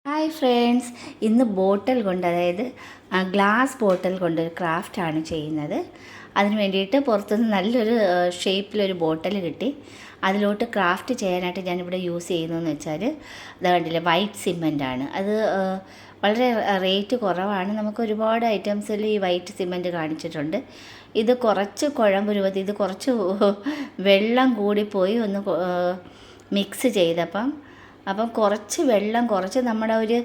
Hi friends, ഇന്ന് ബോട്ടിൽ കൊണ്ട്, അതായത് ഗ്ലാസ് ബോട്ടിൽ കൊണ്ട് ഒരു ക്രാഫ്റ്റാണ് ചെയ്യുന്നത്. അതിന് വേണ്ടിയിട്ട് പുറത്തുനിന്ന് നല്ലൊരു ഷേപ്പിലൊരു ബോട്ടിൽ കിട്ടി. അതിലോട്ട് ക്രാഫ്റ്റ് ചെയ്യാനായിട്ട് ഞാനിവിടെ യൂസ് ചെയ്യുന്നതെന്ന് വെച്ചാൽ അത് കണ്ടില്ലേ, വൈറ്റ് സിമെൻ്റാണ്. അത് വളരെ റേറ്റ് കുറവാണ്. നമുക്ക് ഒരുപാട് ഐറ്റംസിൽ ഈ വൈറ്റ് സിമെൻറ്റ് കാണിച്ചിട്ടുണ്ട്. ഇത് കുറച്ച് കുഴമ്പ് രൂപത്തിൽ, ഇത് കുറച്ച് വെള്ളം കൂടിപ്പോയി ഒന്ന് മിക്സ് അപ്പം കുറച്ച് വെള്ളം, കുറച്ച് നമ്മുടെ ഒരു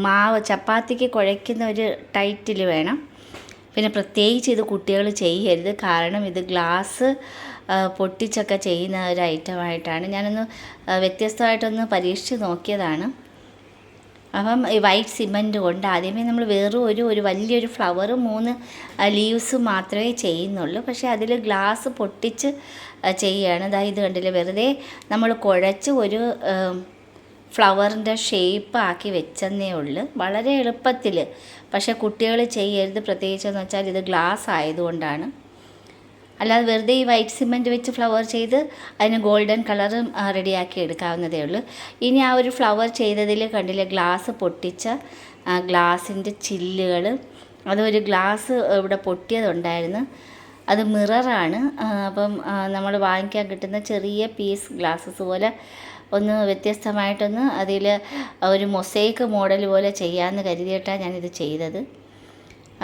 മാവ് ചപ്പാത്തിക്ക് കുഴയ്ക്കുന്ന ഒരു ടൈറ്റിൽ വേണം. പിന്നെ പ്രത്യേകിച്ച് ഇത് കുട്ടികൾ ചെയ്യരുത്, കാരണം ഇത് ഗ്ലാസ് പൊട്ടിച്ചൊക്കെ ചെയ്യുന്ന ഒരു ഐറ്റമായിട്ടാണ്. ഞാനൊന്ന് വ്യത്യസ്തമായിട്ടൊന്ന് പരീക്ഷിച്ച് നോക്കിയതാണ്. അപ്പം ഈ വൈറ്റ് സിമൻറ്റ് കൊണ്ട് ആദ്യമേ നമ്മൾ വെറും ഒരു വലിയൊരു ഫ്ലവർ 3 ലീവ്സ് മാത്രമേ ചെയ്യുന്നുള്ളൂ. പക്ഷേ അതിൽ ഗ്ലാസ് പൊട്ടിച്ച് ചെയ്യുകയാണ്. അതായത് ഇത് കണ്ടില്ലേ, വെറുതെ നമ്മൾ കുഴച്ച് ഒരു ഫ്ലവറിൻ്റെ ഷേപ്പ് ആക്കി വെച്ചെന്നേ ഉള്ളൂ, വളരെ എളുപ്പത്തിൽ. പക്ഷേ കുട്ടികൾ ചെയ്യരുത്, പ്രത്യേകിച്ചെന്ന് വെച്ചാൽ ഇത് ഗ്ലാസ് ആയതുകൊണ്ടാണ്. അല്ലാതെ വെറുതെ ഈ വൈറ്റ് സിമെൻറ്റ് വെച്ച് ഫ്ലവർ ചെയ്ത് അതിന് ഗോൾഡൻ കളർ റെഡിയാക്കി എടുക്കാവുന്നതേ ഉള്ളൂ. ഇനി ആ ഒരു ഫ്ലവർ ചെയ്തതിൽ കണ്ടില്ലേ, ഗ്ലാസ് പൊട്ടിച്ച ഗ്ലാസിൻ്റെ ചില്ലുകൾ, അതൊരു ഗ്ലാസ് ഇവിടെ പൊട്ടിയതുണ്ടായിരുന്നു. അത് മിററാണ്. അപ്പം നമ്മൾ വാങ്ങിക്കാൻ കിട്ടുന്ന ചെറിയ പീസ് ഗ്ലാസ്സസ് പോലെ ഒന്ന് വ്യത്യസ്തമായിട്ടൊന്ന് അതിൽ ഒരു മൊസൈക്ക് മോഡൽ പോലെ ചെയ്യാമെന്ന് കരുതിയിട്ടാണ് ഞാനിത് ചെയ്തത്.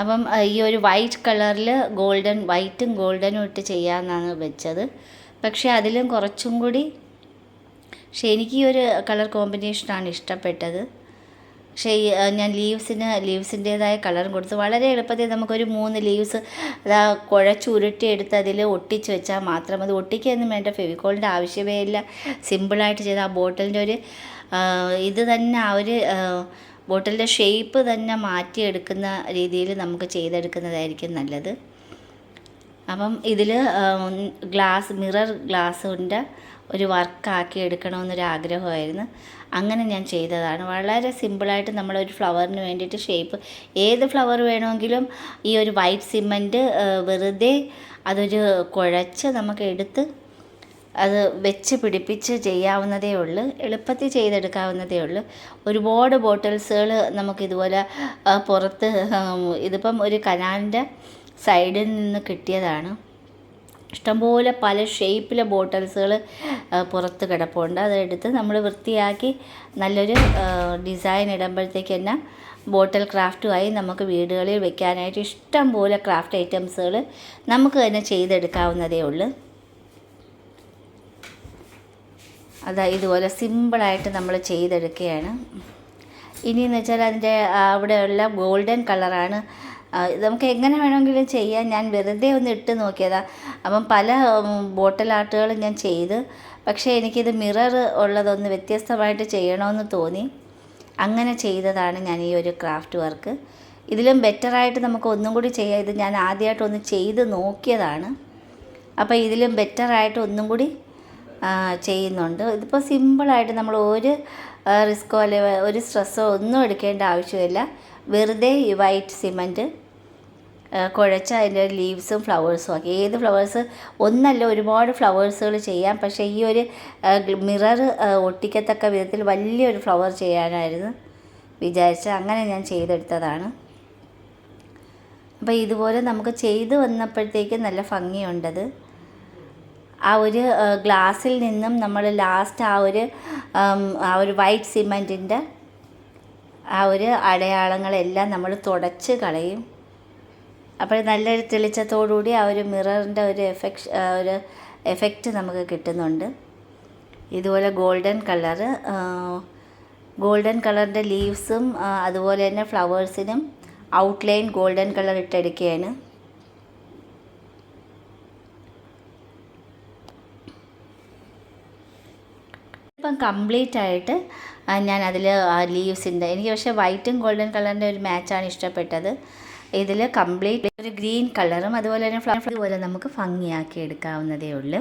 അപ്പം ഈ ഒരു വൈറ്റ് കളറിൽ വൈറ്റും ഗോൾഡനും ഇട്ട് ചെയ്യാമെന്നാണ് വെച്ചത്. പക്ഷേ അതിലും കുറച്ചും കൂടി, പക്ഷേ എനിക്ക് ഈ ഒരു കളർ കോമ്പിനേഷനാണ് ഇഷ്ടപ്പെട്ടത്. പക്ഷേ ഞാൻ ലീവ്സിൻ്റേതായ കളറും കൊടുത്തു. വളരെ എളുപ്പത്തിൽ നമുക്കൊരു 3 ലീവ്സ് കുഴച്ചുരുട്ടിയെടുത്ത് അതിൽ ഒട്ടിച്ച് വെച്ചാൽ മാത്രം. അത് ഒട്ടിക്കൊന്നും വേണ്ട, ഫെവിക്കോളിൻ്റെ ആവശ്യമേ ഇല്ല. സിമ്പിളായിട്ട് ചെയ്ത ആ ബോട്ടിലിൻ്റെ ഒരു ഇത് തന്നെ, ആ ഒരു ബോട്ടിലിൻ്റെ ഷേപ്പ് തന്നെ മാറ്റിയെടുക്കുന്ന രീതിയിൽ നമുക്ക് ചെയ്തെടുക്കുന്നതായിരിക്കും നല്ലത്. അപ്പം ഇതിൽ മിറർ ഗ്ലാസ് കൊണ്ട് ഒരു വർക്കാക്കി എടുക്കണമെന്നൊരു ആഗ്രഹമായിരുന്നു. അങ്ങനെ ഞാൻ ചെയ്തതാണ്. വളരെ സിമ്പിളായിട്ട് നമ്മളൊരു ഫ്ലവറിന് വേണ്ടിയിട്ട് ഷേപ്പ്, ഏത് ഫ്ലവർ വേണമെങ്കിലും ഈ ഒരു വൈറ്റ് സിമൻറ്റ് വെറുതെ അതൊരു കുഴച്ച് നമുക്ക് എടുത്ത് അത് വെച്ച് പിടിപ്പിച്ച് ചെയ്യാവുന്നതേ ഉള്ളൂ, എളുപ്പത്തിൽ ചെയ്തെടുക്കാവുന്നതേ ഉള്ളൂ. ഒരുപാട് ബോട്ടിൽസുകൾ നമുക്കിതുപോലെ പുറത്ത്, ഇതിപ്പം ഒരു കനാലിൻ്റെ സൈഡിൽ നിന്ന് കിട്ടിയതാണ്. ഇഷ്ടംപോലെ പല ഷേപ്പിലെ ബോട്ടിൽസുകൾ പുറത്ത് കിടപ്പുണ്ട്. അതെടുത്ത് നമ്മൾ വൃത്തിയാക്കി നല്ലൊരു ഡിസൈൻ ഇടുമ്പോഴത്തേക്ക് തന്നെ ബോട്ടിൽ ക്രാഫ്റ്റുമായി നമുക്ക് വീടുകളിൽ വെക്കാനായിട്ട് ഇഷ്ടം പോലെ ക്രാഫ്റ്റ് ഐറ്റംസുകൾ നമുക്ക് തന്നെ ചെയ്തെടുക്കാവുന്നതേ ഉള്ളൂ. ഇതുപോലെ സിമ്പിളായിട്ട് നമ്മൾ ചെയ്തെടുക്കുകയാണ്. ഇനിയെന്ന് വെച്ചാൽ അതിൻ്റെ അവിടെയുള്ള ഗോൾഡൻ കളറാണ്. നമുക്ക് എങ്ങനെ വേണമെങ്കിലും ചെയ്യാം. ഞാൻ വെറുതെ ഒന്ന് ഇട്ട് നോക്കിയതാണ്. അപ്പം പല ബോട്ടിൽ ആർട്ടുകളും ഞാൻ ചെയ്ത്, പക്ഷേ എനിക്കിത് മിറർ ഉള്ളതൊന്ന് വ്യത്യസ്തമായിട്ട് ചെയ്യണമെന്ന് തോന്നി. അങ്ങനെ ചെയ്തതാണ് ഞാൻ ഈ ഒരു ക്രാഫ്റ്റ് വർക്ക്. ഇതിലും ബെറ്ററായിട്ട് നമുക്ക് ഒന്നും കൂടി ചെയ്യാം. ഇത് ഞാൻ ആദ്യമായിട്ടൊന്ന് ചെയ്ത് നോക്കിയതാണ്. അപ്പോൾ ഇതിലും ബെറ്ററായിട്ട് ഒന്നും കൂടി ചെയ്യുന്നുണ്ട്. ഇതിപ്പോൾ സിമ്പിളായിട്ട് നമ്മൾ ഒരു റിസ്ക്കോ അല്ലെങ്കിൽ ഒരു സ്ട്രെസ്സോ ഒന്നും എടുക്കേണ്ട ആവശ്യമില്ല. വെറുതെ ഈ വൈറ്റ് സിമൻറ്റ് കുഴച്ച് അതിൻ്റെ ലീവ്സും ഫ്ലവേഴ്സും ആക്കി, ഏത് ഫ്ലവേഴ്സ് ഒന്നല്ല ഒരുപാട് ഫ്ലവേഴ്സുകൾ ചെയ്യാം. പക്ഷേ ഈ ഒരു മിറർ ഒട്ടിക്കത്തക്ക വിധത്തിൽ വലിയൊരു ഫ്ലവർ ചെയ്യാനായിരുന്നു വിചാരിച്ചത്. അങ്ങനെ ഞാൻ ചെയ്തെടുത്തതാണ്. അപ്പോൾ ഇതുപോലെ നമുക്ക് ചെയ്ത് വന്നപ്പോഴത്തേക്ക് നല്ല ഭംഗിയുണ്ടത്. ആ ഒരു ഗ്ലാസ്സിൽ നിന്നും നമ്മൾ ലാസ്റ്റ് ആ ഒരു വൈറ്റ് സിമൻറ്റിൻ്റെ ആ ഒരു അടയാളങ്ങളെല്ലാം നമ്മൾ തുടച്ച് കളയും. അപ്പോൾ നല്ലൊരു തെളിച്ചത്തോടുകൂടി ആ ഒരു മിററിൻ്റെ ഒരു എഫക്റ്റ് നമുക്ക് കിട്ടുന്നുണ്ട്. ഇതുപോലെ ഗോൾഡൻ കളറിൻ്റെ ലീവ്സും അതുപോലെ തന്നെ ഫ്ലവേഴ്സിനും ഔട്ട്ലൈൻ ഗോൾഡൻ കളർ ഇട്ടെടുക്കുകയാണ്. ഇപ്പം കംപ്ലീറ്റ് ആയിട്ട് ഞാൻ അതിൽ ലീവ്സിൻ്റെ, എനിക്ക് പക്ഷേ വൈറ്റും ഗോൾഡൻ കളറിൻ്റെ ഒരു മാച്ചാണ് ഇഷ്ടപ്പെട്ടത്. ഇതിൽ കംപ്ലീറ്റ് ഒരു ഗ്രീൻ കളറും അതുപോലെ തന്നെ ഫ്ലവർ പോലെ നമുക്ക് ഭംഗിയാക്കി എടുക്കാവുന്നതേ ഉള്ളൂ.